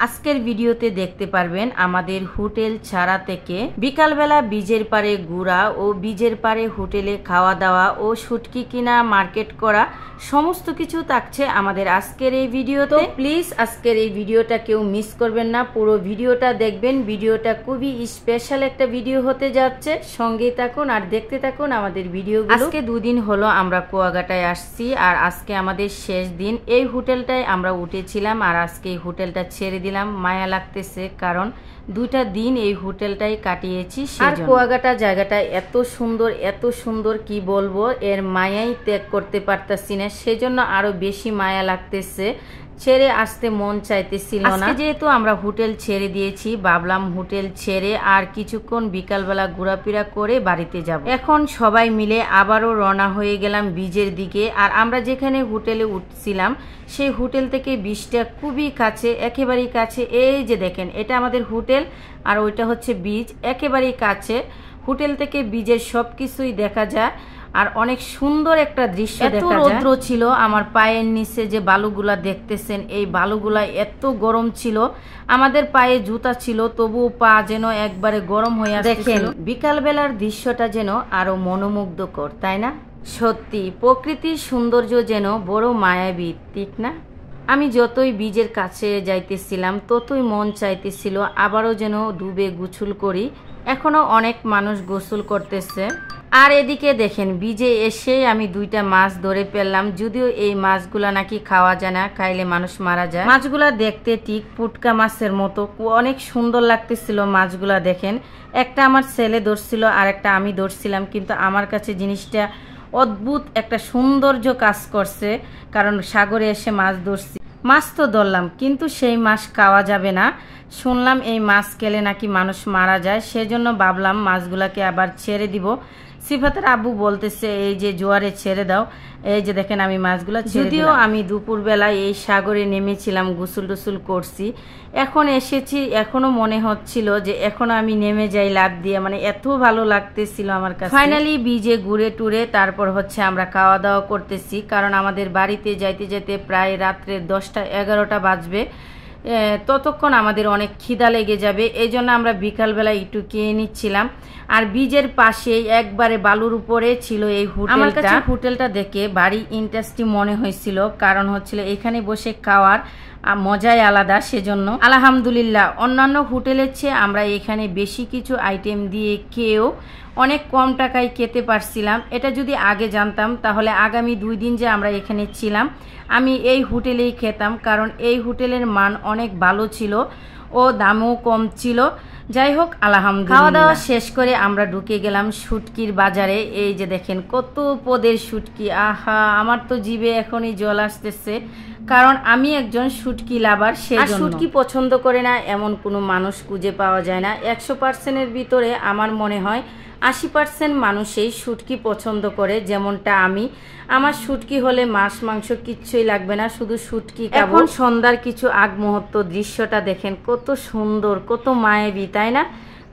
আজকের ভিডিওতে দেখতে পারবেন আমাদের হোটেল ছাড়া থেকে বিকালবেলা বীজের পাড়ে ঘোরা ও বীজের পাড়ে হোটেলে খাওয়া দাওয়া ও শুটকি কিনা মার্কেট করা সমস্ত কিছু থাকছে আমাদের আজকের এই ভিডিওতে। প্লিজ আজকের এই ভিডিওটা কেউ মিস করবেন না, পুরো ভিডিওটা দেখবেন। ভিডিওটা খুবই স্পেশাল একটা ভিডিও হতে যাচ্ছে, সঙ্গেই থাকুন আর দেখতে থাকুন আমাদের ভিডিওগুলো। আজকে দুদিন হলো আমরা কুয়াকাটায় আসছি আর আজকে আমাদের শেষ দিন। এই হোটেলটায় আমরা উঠেছিলাম আর আজকে এই হোটেলটা ছেড়ে দিলাম। মায়া লাগতেছে কারণ দুইটা দিন এই হোটেলটাই কাটিয়েছি। আর কুয়াকাটা জায়গাটা এত সুন্দর কি বলবো, এর মায়াই ত্যাগ করতে পারতাছি না, সেজন্য আরো বেশি মায়া লাগতেছে, ছেড়ে আসতে মন চাইতেছিল না। যেহেতু আমরা হোটেল ছেড়ে দিয়েছি, ভাবলাম হোটেল ছেড়ে আর কিছুক্ষণ বিকালবেলা ঘোরাফেরা করে বাড়িতে যাব। এখন সবাই মিলে আবারও রওনা হয়ে গেলাম বীজের দিকে। আর আমরা যেখানে হোটেলে উঠছিলাম সেই হোটেল থেকে বীজটা খুবই কাছে, একেবারেই কাছে। এই যে দেখেন, এটা আমাদের হোটেল আর ওইটা হচ্ছে বীজ, একেবারেই কাছে। হোটেল থেকে বীজের সবকিছুই দেখা যায় আর অনেক সুন্দর একটা দৃশ্য দেখা যায়। এত রৌদ্র ছিল, আমার পায়ের নিচে যে বালুগুলা দেখতেছেন, এই বালুগুলা এত গরম ছিল। আমাদের পায়ে জুতা ছিল, তবুও পা যেন একবারে গরম হয়ে আসছিল। দেখেন বিকালবেলার দৃশ্যটা যেন আরো মনোমুগ্ধকর, তাই না? সত্যি প্রকৃতির সৌন্দর্য যেন বড় মায়াবী, ঠিক না? আমি যতই বীজের কাছে যাইতেছিলাম ততই মন চাইতেছিল আবারও যেন ডুবে গোসল করি। এখনো অনেক মানুষ গোসল করতেছে। আর এদিকে দেখেন, বীজে এসে আমি দুইটা মাছ ধরে ফেললাম। যদিও এই মাছগুলা নাকি খাওয়া যায় না, খাইলে মানুষ মারা যায়। মাছগুলা দেখতে ঠিক পুটকা মাছের মতো, অনেক সুন্দর লাগতেছিল মাছগুলা। দেখেন, একটা আমার ছেলে ধরছিল আর একটা আমি ধরছিলাম, কিন্তু আমার কাছে জিনিসটা অদ্ভুত একটা সৌন্দর্য কাজ করছে, কারণ সাগরে এসে মাছ ধরছি। মাছ তো ধরলাম, কিন্তু সেই মাছ খাওয়া যাবে না। শুনলাম এই মাছ খেলে নাকি মানুষ মারা যায়, সেজন্য ভাবলাম মাছগুলাকে আবার ছেড়ে দিব। সিফাতের আব্বু বলতেছে এই যে জোয়ারে ছেড়ে দাও। এই যে দেখেন আমি মাছগুলা ছেড়ে দিলাম। যদিও আমি দুপুরবেলায় এই সাগরে নেমেছিলাম, গোসল টোসল করছি, এখন এসেছি, এখনো মনে হচ্ছিল যে এখনো আমি নেমে যাই লাফ দিয়ে, মানে এত ভালো লাগতেছিল আমার কাছে। ফাইনালি বীজে ঘুরে টুরে তারপর হচ্ছে আমরা খাওয়া দাওয়া করতেছি, কারণ আমাদের বাড়িতে যাইতে যেতে প্রায় রাত্রে 10টা-11টা বাজবে। ততক্ষণ আমাদের অনেক খিদা লেগে যাবে, এই জন্য আমরা বিকালবেলা একটু খেয়ে নিচ্ছিলাম। আর বীজের পাশে একবারে বালুর উপরে ছিল এই হোটেলটা। আমার কাছে হোটেলটা দেখে ভারী ইন্টারেস্টিং মনে হয়েছিল, কারণ হচ্ছিল এখানে বসে খাওয়ার মজাই আলাদা। সেজন্য আলহামদুলিল্লাহ অন্যান্য হোটেলের চেয়ে আমরা এখানে বেশি কিছু আইটেম দিয়ে খেয়েও অনেক কম টাকায় খেতে পারছিলাম। এটা যদি আগে জানতাম তাহলে আগামী 2 দিন যে আমরা এখানে ছিলাম আমি এই হোটেলেই খেতাম, কারণ এই হোটেলের মান অনেক ভালো ছিল ও দামও কম ছিল। যাই হোক আলহামদুলিল্লাহ। খাওয়া দাওয়া শেষ করে আমরা ঢুকে গেলাম শুটকির বাজারে। এই যে দেখেন কত পদের শুটকি, আহা আমার তো জিভে এখনই জল আসতেছে, কারণ আমি একজন শুটকি লাভার। সেজন্য শুটকি পছন্দ করে না এমন কোনো মানুষ খুঁজে পাওয়া যায় না। 100%-এর ভিতরে আমার মনে হয় 80% মানুষই শুটকি পছন্দ করে, যেমনটা আমি। আমার শুটকি হলে মাছ মাংস কিচ্ছুই লাগবে না, শুধু শুটকি খাবো। এখন সন্ধ্যার কিছু আগ মুহূর্ত, দৃশ্যটা দেখেন কত সুন্দর, কত মায়াবী, তাই না?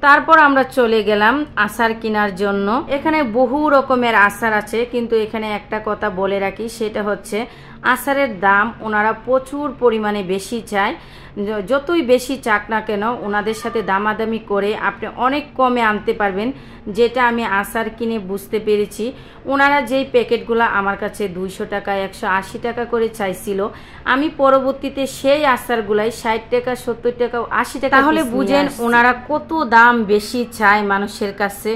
তারপর আমরা চলে গেলাম আচার কেনার জন্য। এখানে বহু রকমের আচার আছে, কিন্তু এখানে একটা কথা বলে রাখি, সেটা হচ্ছে আচারের দাম ওনারা প্রচুর পরিমাণে বেশি চায়। যতই বেশি চাক না কেন ওনাদের সাথে দামাদামি করে আপনি অনেক কমে আনতে পারবেন, যেটা আমি আচার কিনে বুঝতে পেরেছি। ওনারা যেই প্যাকেটগুলো আমার কাছে 200 টাকা 180 টাকা করে চাইছিল, আমি পরবর্তীতে সেই আচারগুলাই 60 টাকা 70 টাকা 80 টাকা, তাহলে বুঝেন ওনারা কত দাম বেশি চায় মানুষের কাছে।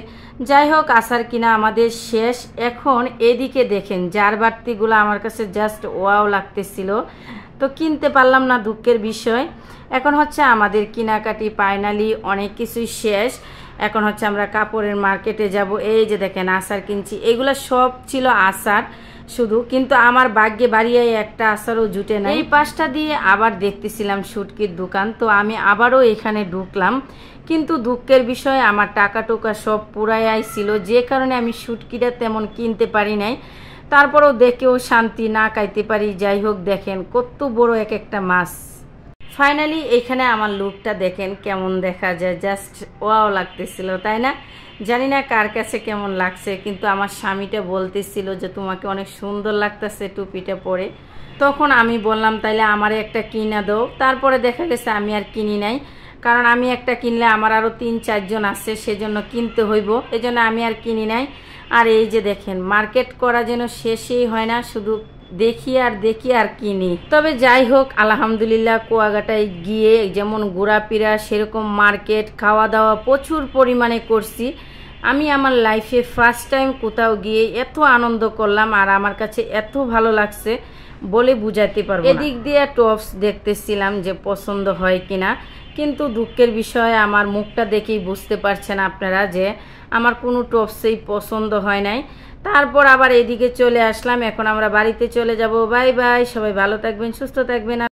যাই হোক আচার কিনা আমাদের শেষ। এখন এদিকে দেখেন জারবাতিগুলো আমার কাছে জাস্ট ওয়াও লাগতেছিল, তো কিনতে পারলাম না, দুঃখের বিষয়। এখন হচ্ছে আমাদের কেনাকাটি ফাইনালি অনেক কিছুই শেষ। এখন হচ্ছে আমরা কাপড়ের মার্কেটে যাব। এই যে দেখেন আচার কিনছি, এগুলো সব ছিল আচার শুধু, কিন্তু আমার ভাগ্যে বাড়িয়ে একটা আচারও জুটে না। এই পাশটা দিয়ে আবার দেখতেছিলাম শুটকির দোকান, তো আমি আবারও এখানে ঢুকলাম, কিন্তু দুঃখের বিষয় আমার টাকা টোকা সব পুরাই আইছিল, যে কারণে আমি শুটকিটা তেমন কিনতে পারি নাই। তারপরও দেখেও শান্তি না খাইতে পারি। যাই হোক দেখেন কত বড় এক একটা মাছ। ফাইনালি এখানে আমার লুকটা দেখেন কেমন দেখা যায়, জাস্ট ওয়াও লাগতেছিল, তাই না? জানি না কার কাছে কেমন লাগছে, কিন্তু আমার স্বামীটা বলতেছিল যে তোমাকে অনেক সুন্দর লাগতেছে টুপিটা পরে। তখন আমি বললাম তাইলে আমার একটা কিনা দাও। তারপরে দেখা গেছে আমি আর কিনি নাই, কারণ আমি একটা কিনলে আমার আরও 3-4 জন আছে, সেজন্য কিনতে হইব, এজন্য আমি আর কিনি নাই। আর এই যে দেখেন মার্কেট করা যেন শেষই হয় না, শুধু দেখি আর কিনি। তবে যাই হোক আলহামদুলিল্লাহ কুয়াকাটায় গিয়ে যেমন ঘোরাফেরা সেরকম মার্কেট খাওয়া দাওয়া প্রচুর পরিমাণে করছি। আমি আমার লাইফে ফার্স্ট টাইম কোথাও গিয়ে এত আনন্দ করলাম আর আমার কাছে এত ভালো লাগছে বলে বুঝাতে পারবো না। এদিক দিয়ে টপস দেখতেছিলাম যে পছন্দ হয় কিনা, কিন্তু দুঃখের বিষয় আমার মুখটা দেখেই বুঝতে পারছেন আপনারা যে আমার কোনো টপসই পছন্দ হয় নাই। তারপর আবার এদিকে চলে আসলাম, এখন আমরা বাড়িতে চলে যাব। বাই বাই, সবাই ভালো থাকবেন, সুস্থ থাকবেন।